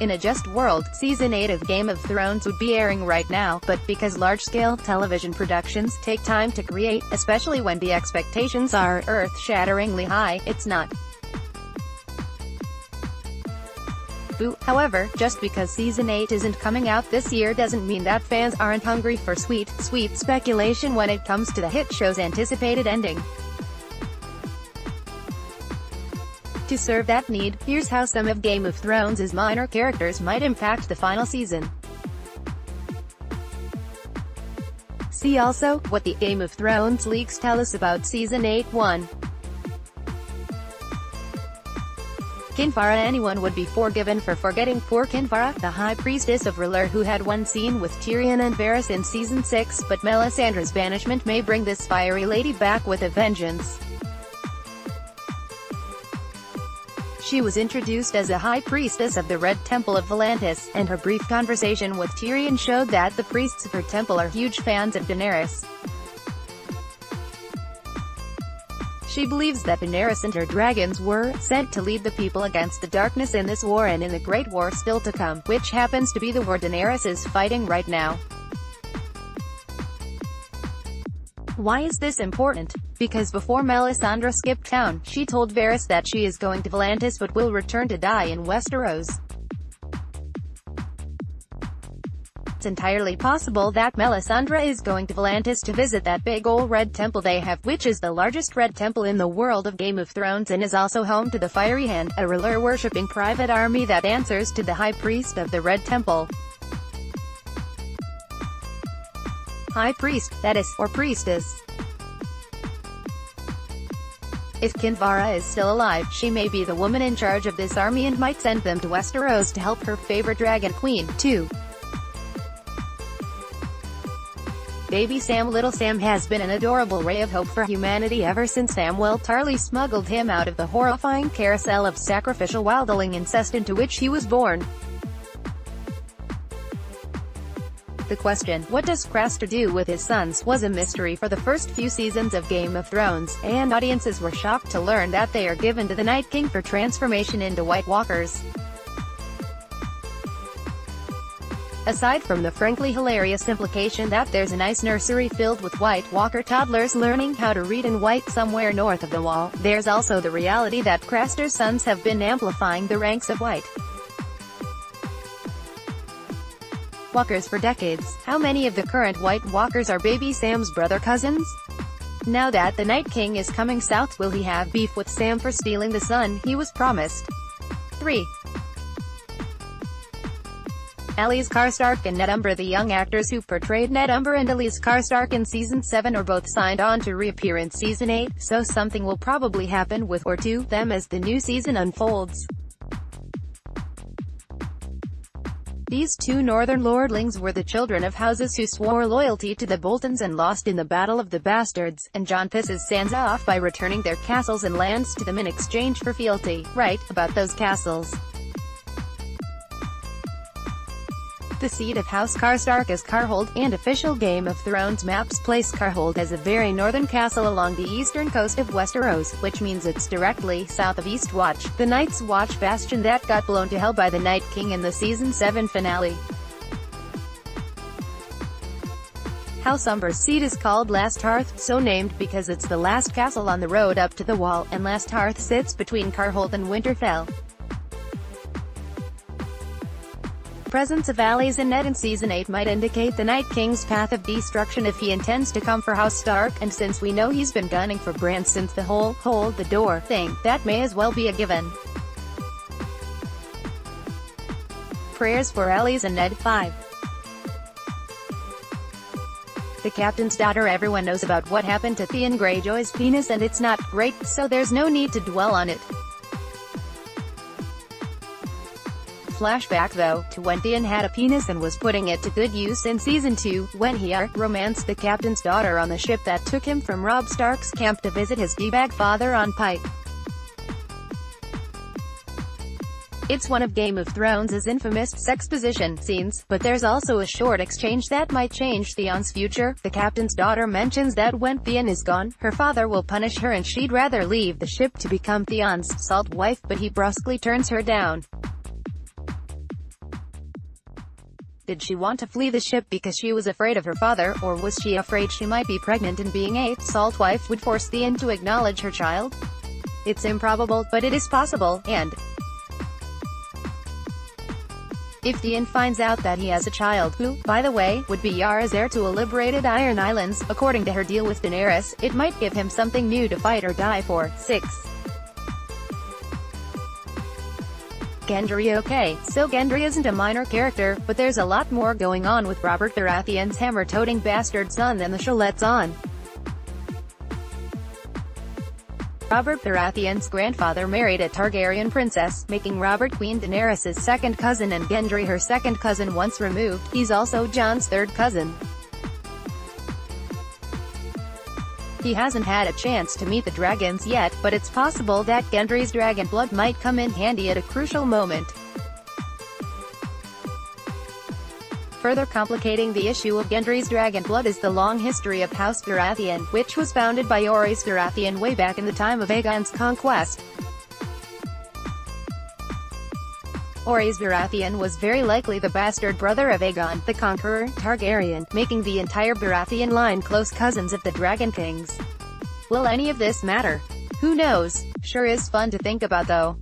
In a just world, Season 8 of Game of Thrones would be airing right now, but because large-scale television productions take time to create, especially when the expectations are earth-shatteringly high, it's not. Boo. However, just because Season 8 isn't coming out this year doesn't mean that fans aren't hungry for sweet speculation when it comes to the hit show's anticipated ending. To serve that need, here's how some of Game of Thrones' minor characters might impact the final season. See also, what the Game of Thrones leaks tell us about Season 8. 1. Kinvara. Anyone would be forgiven for forgetting poor Kinvara, the High Priestess of R'hllor who had one scene with Tyrion and Varys in Season 6, but Melisandre's banishment may bring this fiery lady back with a vengeance. She was introduced as a High Priestess of the Red Temple of Volantis, and her brief conversation with Tyrion showed that the priests of her temple are huge fans of Daenerys. She believes that Daenerys and her dragons were sent to lead the people against the darkness in this war and in the Great War still to come, which happens to be the war Daenerys is fighting right now. Why is this important? Because before Melisandre skipped town, she told Varys that she is going to Volantis but will return to die in Westeros. It's entirely possible that Melisandre is going to Volantis to visit that big ol' red temple they have, which is the largest red temple in the world of Game of Thrones and is also home to the Fiery Hand, a R'hllor-worshipping private army that answers to the High Priest of the Red Temple. High Priest, that is, or Priestess. If Kinvara is still alive, she may be the woman in charge of this army and might send them to Westeros to help her favorite dragon queen. 2. Baby Sam. Little Sam has been an adorable ray of hope for humanity ever since Samwell Tarly smuggled him out of the horrifying carousel of sacrificial wildling incest into which he was born. The question, what does Craster do with his sons, was a mystery for the first few seasons of Game of Thrones, and audiences were shocked to learn that they are given to the Night King for transformation into White Walkers. Aside from the frankly hilarious implication that there's a nice nursery filled with White Walker toddlers learning how to read and write somewhere north of the Wall, there's also the reality that Craster's sons have been amplifying the ranks of White Walkers for decades. How many of the current White Walkers are Baby Sam's brother cousins? Now that the Night King is coming south, will he have beef with Sam for stealing the son he was promised? 3. Alys Karstark and Ned Umber. The young actors who portrayed Ned Umber and Alys Karstark in Season 7 are both signed on to reappear in Season 8, so something will probably happen with or to them as the new season unfolds. These two northern lordlings were the children of houses who swore loyalty to the Boltons and lost in the Battle of the Bastards, and Jon pisses Sansa off by returning their castles and lands to them in exchange for fealty. Right, about those castles. The seat of House Karstark is Karhold, and official Game of Thrones maps place Karhold as a very northern castle along the eastern coast of Westeros, which means it's directly south of Eastwatch, the Night's Watch bastion that got blown to hell by the Night King in the Season 7 finale. House Umber's seat is called Last Hearth, so named because it's the last castle on the road up to the Wall, and Last Hearth sits between Karhold and Winterfell. Presence of Alys and Ned in Season 8 might indicate the Night King's path of destruction if he intends to come for House Stark, and since we know he's been gunning for Bran since the whole hold the door thing, that may as well be a given. Prayers for Alys and Ned. 5. The Captain's daughter. Everyone knows about what happened to Theon Greyjoy's penis and it's not great, so there's no need to dwell on it. Flashback though, to when Theon had a penis and was putting it to good use in Season 2, when he romanced the Captain's daughter on the ship that took him from Robb Stark's camp to visit his D-bag father on Pike. It's one of Game of Thrones' infamous sexposition scenes, but there's also a short exchange that might change Theon's future. The Captain's daughter mentions that when Theon is gone, her father will punish her and she'd rather leave the ship to become Theon's salt wife, but he brusquely turns her down. Did she want to flee the ship because she was afraid of her father, or was she afraid she might be pregnant and being a salt wife would force Theon to acknowledge her child? It's improbable, but it is possible, and if Theon finds out that he has a child, who, by the way, would be Yara's heir to a liberated Iron Islands, according to her deal with Daenerys, it might give him something new to fight or die for. 6. Gendry. Okay, so Gendry isn't a minor character, but there's a lot more going on with Robert Baratheon's hammer-toting bastard son than the show lets on. Robert Baratheon's grandfather married a Targaryen princess, making Robert Queen Daenerys' second cousin and Gendry her second cousin once removed. He's also Jon's third cousin. He hasn't had a chance to meet the dragons yet, but it's possible that Gendry's dragon blood might come in handy at a crucial moment. Further complicating the issue of Gendry's dragon blood is the long history of House Baratheon, which was founded by Orys Baratheon way back in the time of Aegon's conquest. Orys Baratheon was very likely the bastard brother of Aegon, the Conqueror, Targaryen, making the entire Baratheon line close cousins of the Dragon Kings. Will any of this matter? Who knows? Sure is fun to think about though.